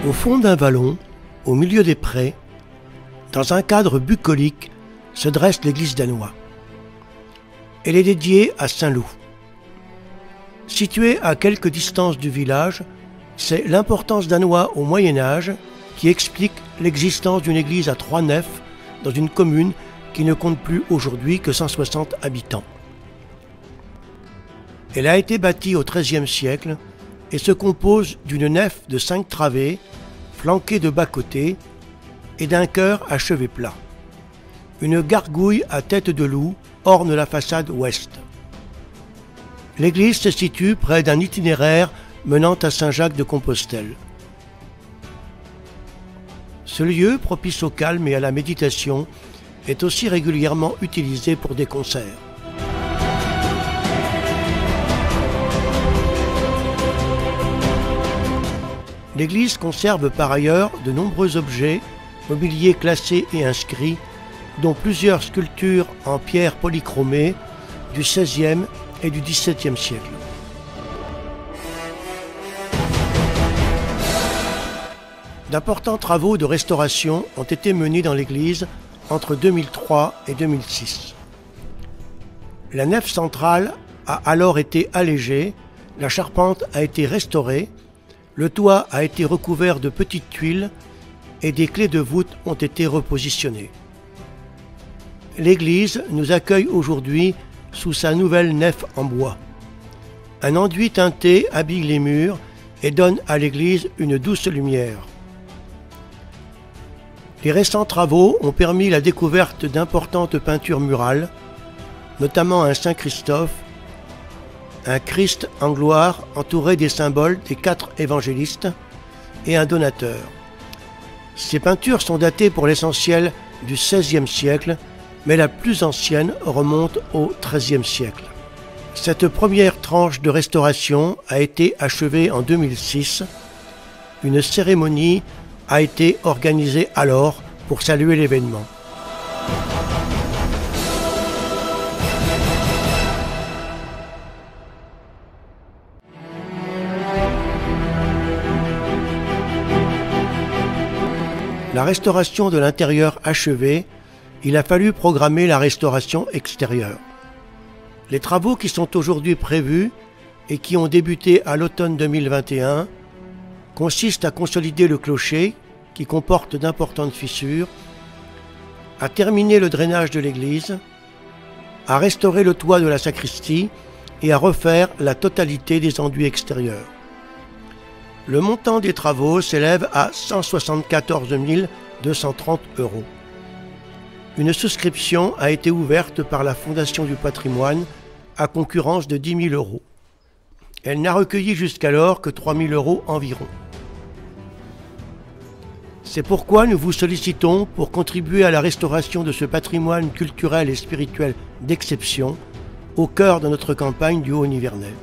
Au fond d'un vallon, au milieu des prés, dans un cadre bucolique, se dresse l'église d'Annoy. Elle est dédiée à Saint Loup. Située à quelque distance du village, c'est l'importance d'Annoy au Moyen-Âge qui explique l'existence d'une église à 3 nefs dans une commune qui ne compte plus aujourd'hui que 160 habitants. Elle a été bâtie au XIIIe siècle et se compose d'une nef de 5 travées, flanquée de bas-côtés, et d'un chœur à chevet plat. Une gargouille à tête de loup orne la façade ouest. L'église se situe près d'un itinéraire menant à Saint-Jacques de Compostelle. Ce lieu, propice au calme et à la méditation, est aussi régulièrement utilisé pour des concerts. L'église conserve par ailleurs de nombreux objets, mobiliers classés et inscrits, dont plusieurs sculptures en pierre polychromée du XVIe et du XVIIe siècle. D'importants travaux de restauration ont été menés dans l'église entre 2003 et 2006. La nef centrale a alors été allégée, la charpente a été restaurée, le toit a été recouvert de petites tuiles et des clés de voûte ont été repositionnées. L'église nous accueille aujourd'hui sous sa nouvelle nef en bois. Un enduit teinté habille les murs et donne à l'église une douce lumière. Les récents travaux ont permis la découverte d'importantes peintures murales, notamment un Saint Christophe, un Christ en gloire entouré des symboles des 4 évangélistes et un donateur. Ces peintures sont datées pour l'essentiel du XVIe siècle, mais la plus ancienne remonte au XIIIe siècle. Cette première tranche de restauration a été achevée en 2006. Une cérémonie a été organisée alors pour saluer l'événement. La restauration de l'intérieur achevée, il a fallu programmer la restauration extérieure. Les travaux qui sont aujourd'hui prévus et qui ont débuté à l'automne 2021 consistent à consolider le clocher qui comporte d'importantes fissures, à terminer le drainage de l'église, à restaurer le toit de la sacristie et à refaire la totalité des enduits extérieurs. Le montant des travaux s'élève à 174 230 €. Une souscription a été ouverte par la Fondation du patrimoine à concurrence de 10 000 €. Elle n'a recueilli jusqu'alors que 3 000 € environ. C'est pourquoi nous vous sollicitons pour contribuer à la restauration de ce patrimoine culturel et spirituel d'exception au cœur de notre campagne du Haut-Nivernais.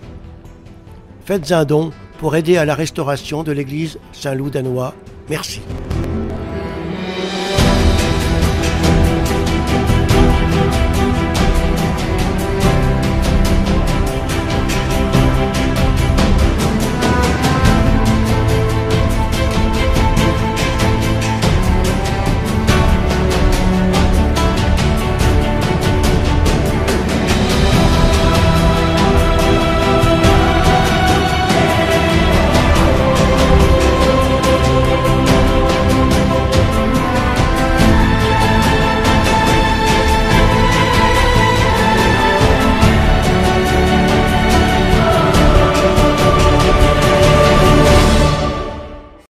Faites un don pour aider à la restauration de l'église Saint-Loup d'Annoy. Merci.